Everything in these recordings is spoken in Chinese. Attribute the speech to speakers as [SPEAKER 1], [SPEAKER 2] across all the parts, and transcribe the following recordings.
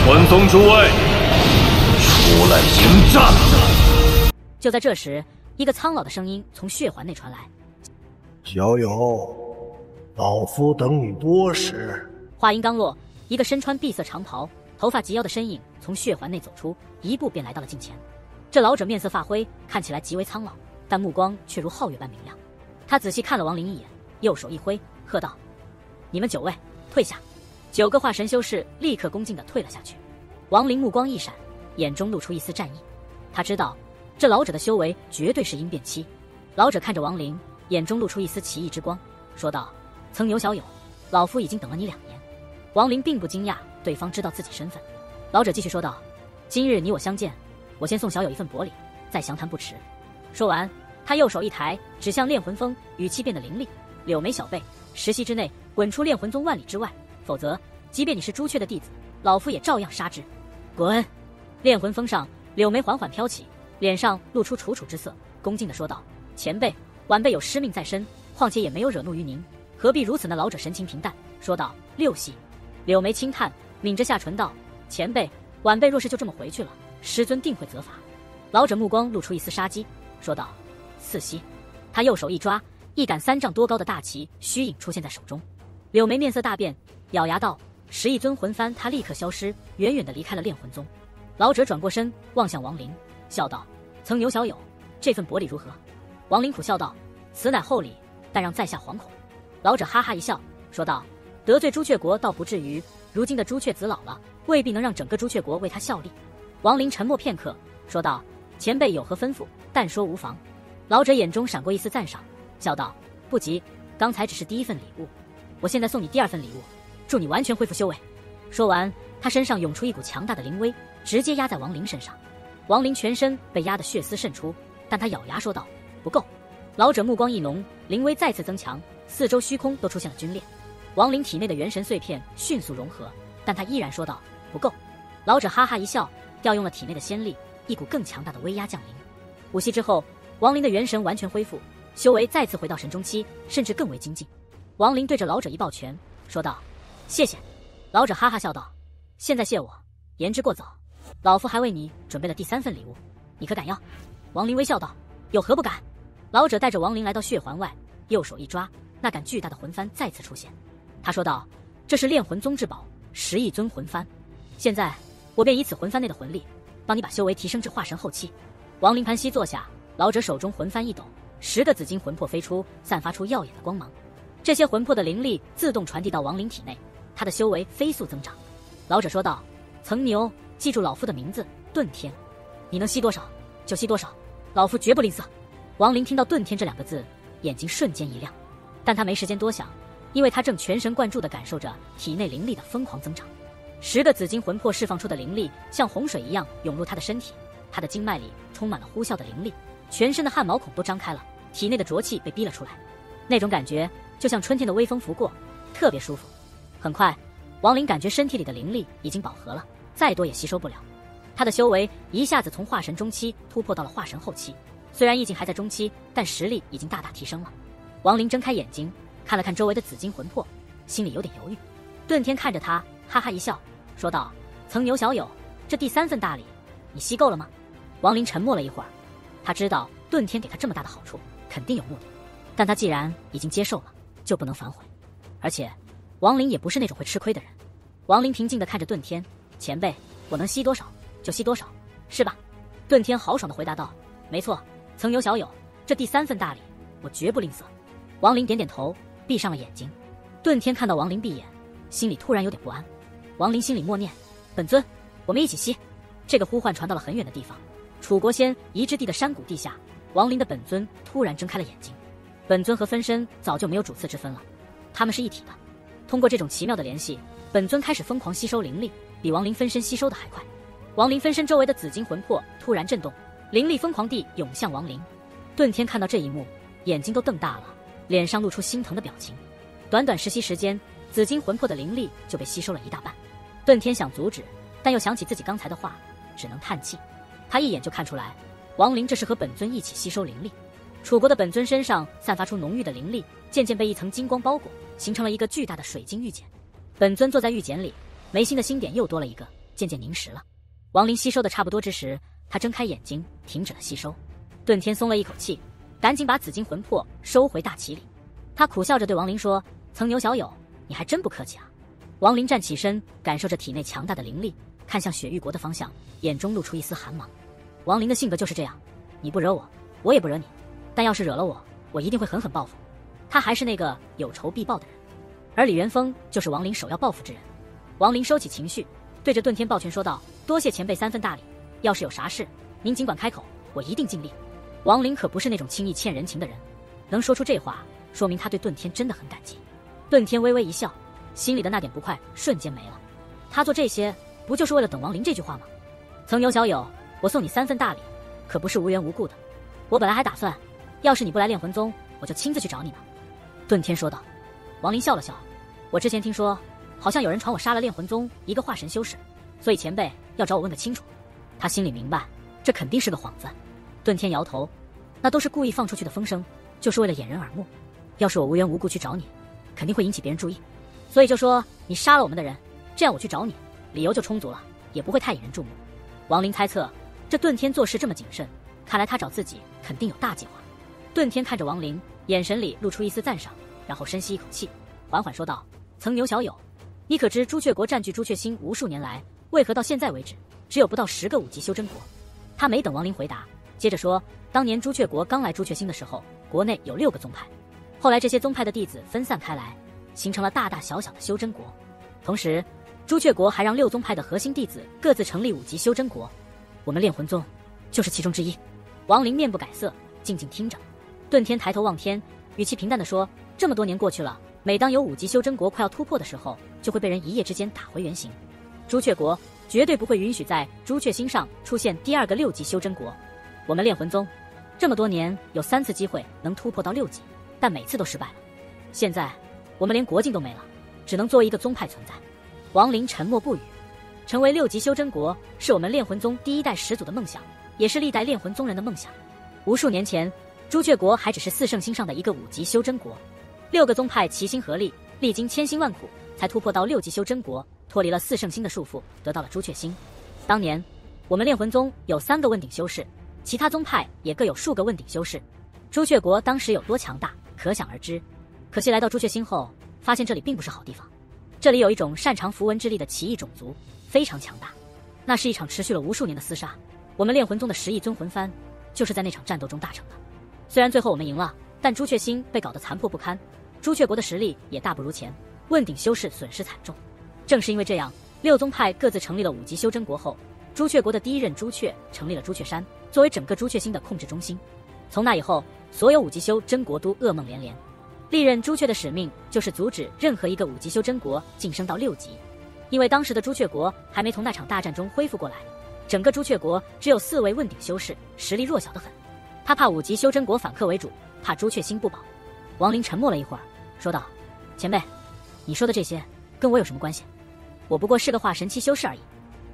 [SPEAKER 1] 魂宗诸位，出来迎战！
[SPEAKER 2] 就在这时，一个苍老的声音从血环内传来：“
[SPEAKER 3] 小友，老夫等你多时。”
[SPEAKER 2] 话音刚落，一个身穿碧色长袍、头发及腰的身影从血环内走出，一步便来到了近前。这老者面色发灰，看起来极为苍老，但目光却如皓月般明亮。他仔细看了亡灵一眼，右手一挥，喝道：“你们9位，退下！”9个化神修士立刻恭敬地退了下去。亡灵目光一闪，眼中露出一丝战意。他知道这老者的修为绝对是鹰变期。老者看着亡灵，眼中露出一丝奇异之光，说道：“曾牛小友，老夫已经等了你2年。”亡灵并不惊讶对方知道自己身份。老者继续说道：“今日你我相见，我先送小友一份薄礼，再详谈不迟。”说完，他右手一抬，指向炼魂峰，语气变得凌厉：“柳眉小辈，10息之内滚出炼魂宗万里之外，否则即便你是朱雀的弟子，老夫也照样杀之。滚！”炼魂峰上，柳眉缓缓飘起，脸上露出楚楚之色，恭敬地说道：“前辈，晚辈有师命在身，况且也没有惹怒于您，何必如此呢？”老者神情平淡，说道：“6息。”柳眉轻叹，抿着下唇道：“前辈，晚辈若是就这么回去了，师尊定会责罚。”老者目光露出一丝杀机，说道：“4息。”他右手一抓，一杆3丈多高的大旗虚影出现在手中。柳眉面色大变，咬牙道：“11亿尊魂幡！”他立刻消失，远远地离开了炼魂宗。老者转过身，望向亡灵，笑道：“曾牛小友，这份薄礼如何？”亡灵苦笑道：“此乃厚礼，但让在下惶恐。”老者哈哈一笑，说道：“得罪朱雀国倒不至于，如今的朱雀子老了，未必能让整个朱雀国为他效力。”亡灵沉默片刻，说道：“前辈有何吩咐，但说无妨。”老者眼中闪过一丝赞赏，笑道：“不急，刚才只是第1份礼物，我现在送你第2份礼物，助你完全恢复修为。”说完，他身上涌出一股强大的灵威，直接压在亡灵身上。亡灵全身被压得血丝渗出，但他咬牙说道：“不够。”老者目光一浓，灵威再次增强，四周虚空都出现了皲裂。亡灵体内的元神碎片迅速融合，但他依然说道：“不够。”老者哈哈一笑，调用了体内的仙力，一股更强大的威压降临。5息之后，亡灵的元神完全恢复，修为再次回到神中期，甚至更为精进。亡灵对着老者一抱拳，说道：“谢谢。”老者哈哈笑道：“现在谢我，言之过早。老夫还为你准备了第3份礼物，你可敢要？”亡灵微笑道：“有何不敢？”老者带着亡灵来到血环外，右手一抓，那杆巨大的魂幡再次出现。他说道：“这是炼魂宗至宝，11亿尊魂幡。现在我便以此魂幡内的魂力，帮你把修为提升至化神后期。”亡灵盘膝坐下，老者手中魂幡一抖，10个紫金魂魄飞出，散发出耀眼的光芒。这些魂魄的灵力自动传递到亡灵体内，他的修为飞速增长。老者说道：“曾牛，记住老夫的名字，遁天。你能吸多少就吸多少，老夫绝不吝啬。”亡灵听到遁天这2个字，眼睛瞬间一亮，但他没时间多想，因为他正全神贯注地感受着体内灵力的疯狂增长。10个紫金魂魄释放出的灵力像洪水一样涌入他的身体，他的经脉里充满了呼啸的灵力，全身的汗毛孔都张开了，体内的浊气被逼了出来，那种感觉就像春天的微风拂过，特别舒服。很快，亡灵感觉身体里的灵力已经饱和了，再多也吸收不了。他的修为一下子从化神中期突破到了化神后期，虽然意境还在中期，但实力已经大大提升了。亡灵睁开眼睛，看了看周围的紫金魂魄，心里有点犹豫。遁天看着他，哈哈一笑，说道：“曾牛小友，这第3份大礼，你吸够了吗？”亡灵沉默了一会儿，他知道遁天给他这么大的好处，肯定有目的，但他既然已经接受了，就不能反悔。而且，亡灵也不是那种会吃亏的人。亡灵平静地看着遁天：“前辈，我能吸多少就吸多少，是吧？”遁天豪爽地回答道：“没错，曾牛小友，这第3份大礼，我绝不吝啬。”亡灵点点头，闭上了眼睛。遁天看到亡灵闭眼，心里突然有点不安。亡灵心里默念：“本尊，我们一起吸。”这个呼唤传到了很远的地方，楚国仙移之地的山谷地下，亡灵的本尊突然睁开了眼睛。本尊和分身早就没有主次之分了，他们是一体的。通过这种奇妙的联系，本尊开始疯狂吸收灵力，比亡灵分身吸收的还快。亡灵分身周围的紫金魂魄突然震动，灵力疯狂地涌向亡灵。遁天看到这一幕，眼睛都瞪大了，脸上露出心疼的表情。短短10息时间，紫金魂魄的灵力就被吸收了一大半。遁天想阻止，但又想起自己刚才的话，只能叹气。他一眼就看出来，亡灵这是和本尊一起吸收灵力。楚国的本尊身上散发出浓郁的灵力，渐渐被一层金光包裹，形成了一个巨大的水晶玉简。本尊坐在玉简里，眉心的星点又多了一个，渐渐凝实了。亡灵吸收的差不多之时，他睁开眼睛，停止了吸收。顿天松了一口气，赶紧把紫金魂魄收回大旗里。他苦笑着对亡灵说：“曾牛小友，你还真不客气啊。”亡灵站起身，感受着体内强大的灵力，看向雪域国的方向，眼中露出一丝寒芒。亡灵的性格就是这样，你不惹我，我也不惹你，但要是惹了我，我一定会狠狠报复。他还是那个有仇必报的人，而李元丰就是亡灵首要报复之人。亡灵收起情绪，对着顿天抱拳说道：“多谢前辈3份大礼，要是有啥事，您尽管开口，我一定尽力。”亡灵可不是那种轻易欠人情的人，能说出这话，说明他对顿天真的很感激。顿天微微一笑，心里的那点不快瞬间没了。他做这些不就是为了等亡灵这句话吗？曾牛小友，我送你3份大礼，可不是无缘无故的。我本来还打算，要是你不来炼魂宗，我就亲自去找你呢。顿天说道。亡灵笑了笑，我之前听说，好像有人传我杀了炼魂宗一个化神修士，所以前辈要找我问个清楚。他心里明白，这肯定是个幌子。顿天摇头，那都是故意放出去的风声，就是为了掩人耳目。要是我无缘无故去找你，肯定会引起别人注意，所以就说你杀了我们的人，这样我去找你，理由就充足了，也不会太引人注目。亡灵猜测，这顿天做事这么谨慎，看来他找自己肯定有大计划。顿天看着亡灵，眼神里露出一丝赞赏，然后深吸一口气，缓缓说道：“曾牛小友，你可知朱雀国占据朱雀星无数年来，为何到现在为止只有不到10个5级修真国？”他没等亡灵回答，接着说：“当年朱雀国刚来朱雀星的时候，国内有6个宗派，后来这些宗派的弟子分散开来，形成了大大小小的修真国。同时，朱雀国还让6宗派的核心弟子各自成立5级修真国，我们炼魂宗就是其中之一。”亡灵面不改色，静静听着。顿天抬头望天，语气平淡地说：“这么多年过去了，每当有5级修真国快要突破的时候，就会被人一夜之间打回原形。朱雀国绝对不会允许在朱雀星上出现第2个6级修真国。我们炼魂宗这么多年有3次机会能突破到6级，但每次都失败了。现在我们连国境都没了，只能作为一个宗派存在。”亡灵沉默不语。成为6级修真国是我们炼魂宗第1代始祖的梦想，也是历代炼魂宗人的梦想。无数年前，朱雀国还只是4圣星上的一个5级修真国，6个宗派齐心合力，历经千辛万苦，才突破到6级修真国，脱离了4圣星的束缚，得到了朱雀星。当年我们炼魂宗有3个问鼎修士，其他宗派也各有数个问鼎修士。朱雀国当时有多强大，可想而知。可惜来到朱雀星后，发现这里并不是好地方。这里有一种擅长符文之力的奇异种族，非常强大。那是一场持续了无数年的厮杀，我们炼魂宗的10亿尊魂幡就是在那场战斗中大成的。虽然最后我们赢了，但朱雀星被搞得残破不堪，朱雀国的实力也大不如前，问鼎修士损失惨重。正是因为这样，6宗派各自成立了5级修真国后，朱雀国的第1任朱雀成立了朱雀山，作为整个朱雀星的控制中心。从那以后，所有5级修真国都噩梦连连。历任朱雀的使命就是阻止任何一个5级修真国晋升到6级，因为当时的朱雀国还没从那场大战中恢复过来，整个朱雀国只有4位问鼎修士，实力弱小得很。他怕5级修真国反客为主，怕朱雀星不保。亡灵沉默了一会儿，说道：“前辈，你说的这些跟我有什么关系？我不过是个化神期修士而已。”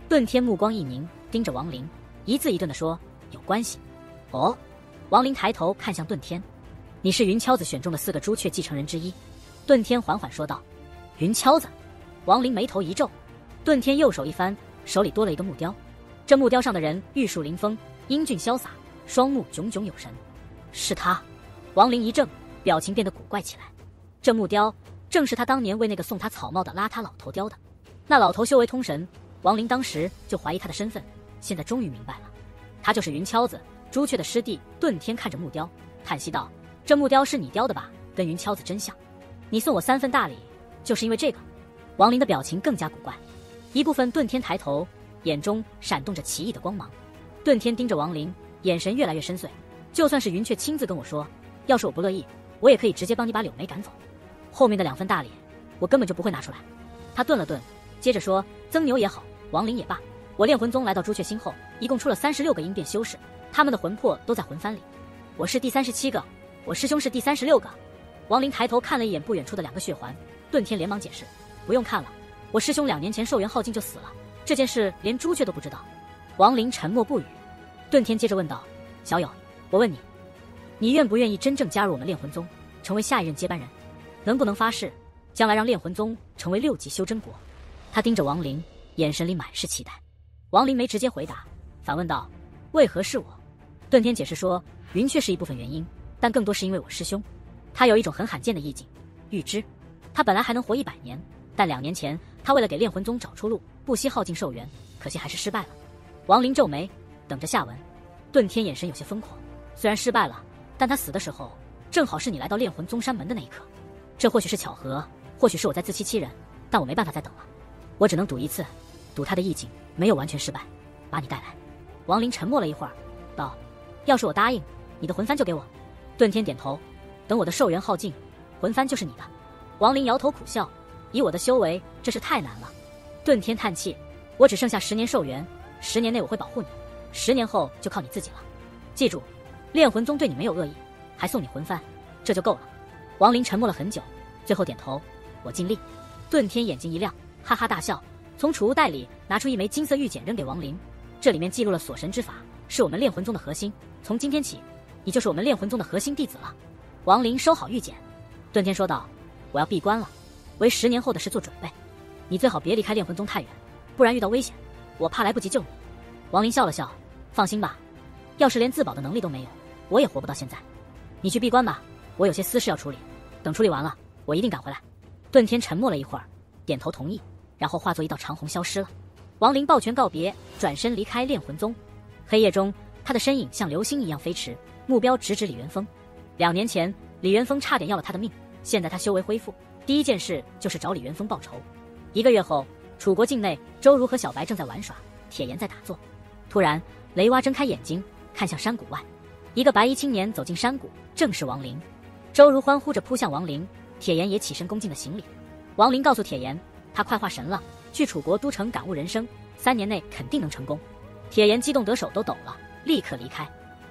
[SPEAKER 2] 顿天目光一凝，盯着亡灵，一字一顿地说：“有关系。”哦。亡灵抬头看向顿天：“你是云敲子选中的4个朱雀继承人之一。”顿天缓缓说道：“云敲子。”亡灵眉头一皱，顿天右手一翻，手里多了一个木雕。这木雕上的人玉树临风，英俊潇洒，双目炯炯有神。是他。亡灵一怔，表情变得古怪起来。这木雕正是他当年为那个送他草帽的邋遢老头雕的。那老头修为通神，亡灵当时就怀疑他的身份，现在终于明白了，他就是云敲子，朱雀的师弟。顿天看着木雕，叹息道：“这木雕是你雕的吧？跟云敲子真像。你送我3份大礼，就是因为这个？”亡灵的表情更加古怪。一部分顿天抬头，眼中闪动着奇异的光芒。顿天盯着亡灵，眼神越来越深邃。就算是云雀亲自跟我说，要是我不乐意，我也可以直接帮你把柳梅赶走。后面的2份大礼，我根本就不会拿出来。他顿了顿，接着说：“曾牛也好，亡灵也罢，我炼魂宗来到朱雀星后，一共出了36个应变修士，他们的魂魄都在魂幡里。我是第37个，我师兄是第36个。”亡灵抬头看了一眼不远处的2个血环，顿天连忙解释：“不用看了，我师兄2年前寿元耗尽就死了，这件事连朱雀都不知道。”亡灵沉默不语。顿天接着问道：“小友，我问你，你愿不愿意真正加入我们炼魂宗，成为下一任接班人？能不能发誓，将来让炼魂宗成为6级修真国？”他盯着亡灵，眼神里满是期待。王林没直接回答，反问道：“为何是我？”顿天解释说，云雀是一部分原因，但更多是因为我师兄，他有一种很罕见的意境预知。他本来还能活100年，但2年前他为了给炼魂宗找出路，不惜耗尽寿元，可惜还是失败了。王林皱眉，等着下文。顿天眼神有些疯狂，虽然失败了，但他死的时候正好是你来到炼魂宗山门的那一刻。这或许是巧合，或许是我在自欺欺人，但我没办法再等了，我只能赌一次，赌他的意境没有完全失败，把你带来。王林沉默了一会儿，道：“要是我答应，你的魂幡就给我。”顿天点头，等我的寿元耗尽，魂幡就是你的。王林摇头苦笑，以我的修为，这是太难了。顿天叹气，我只剩下10年寿元，10年内我会保护你，10年后就靠你自己了。记住，炼魂宗对你没有恶意，还送你魂幡，这就够了。王林沉默了很久，最后点头，我尽力。顿天眼睛一亮，哈哈大笑，从储物袋里拿出一枚金色玉简扔给王林，这里面记录了锁神之法，是我们炼魂宗的核心，从今天起，你就是我们炼魂宗的核心弟子了。王林收好玉简，顿天说道：“我要闭关了，为10年后的事做准备，你最好别离开炼魂宗太远，不然遇到危险，我怕来不及救你。”王林笑了笑，放心吧，要是连自保的能力都没有，我也活不到现在。你去闭关吧，我有些私事要处理，等处理完了，我一定赶回来。顿天沉默了一会儿，点头同意，然后化作一道长虹消失了。王林抱拳告别，转身离开炼魂宗。黑夜中，他的身影像流星一样飞驰，目标直指李元峰。2年前，李元峰差点要了他的命，现在他修为恢复，第一件事就是找李元峰报仇。1个月后，楚国境内，周如和小白正在玩耍，铁岩在打坐。突然，雷蛙睁开眼睛，看向山谷外，一个白衣青年走进山谷，正是王林。周如欢呼着扑向王林，铁岩也起身恭敬的行礼。王林告诉铁岩，他快化神了，去楚国都城感悟人生，3年内肯定能成功。铁岩激动得手都抖了，立刻离开。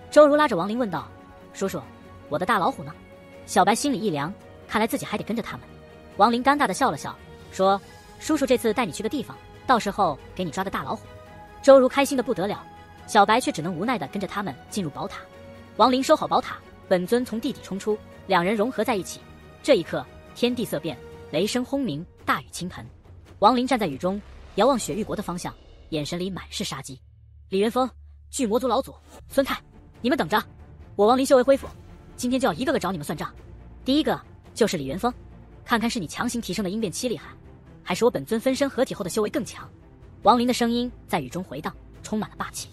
[SPEAKER 2] 周如拉着王林问道：“叔叔，我的大老虎呢？”小白心里一凉，看来自己还得跟着他们。王林尴尬地笑了笑，说：“叔叔这次带你去个地方，到时候给你抓个大老虎。”周如开心得不得了，小白却只能无奈地跟着他们进入宝塔。王林收好宝塔，本尊从地底冲出，2人融合在一起。这一刻，天地色变，雷声轰鸣，大雨倾盆。王林站在雨中，遥望雪域国的方向，眼神里满是杀机。李元峰、巨魔族老祖、孙泰，你们等着，我王林修为恢复，今天就要一个个找你们算账。第一个就是李元峰，看看是你强行提升的阴变期厉害，还是我本尊分身合体后的修为更强。王林的声音在雨中回荡，充满了霸气。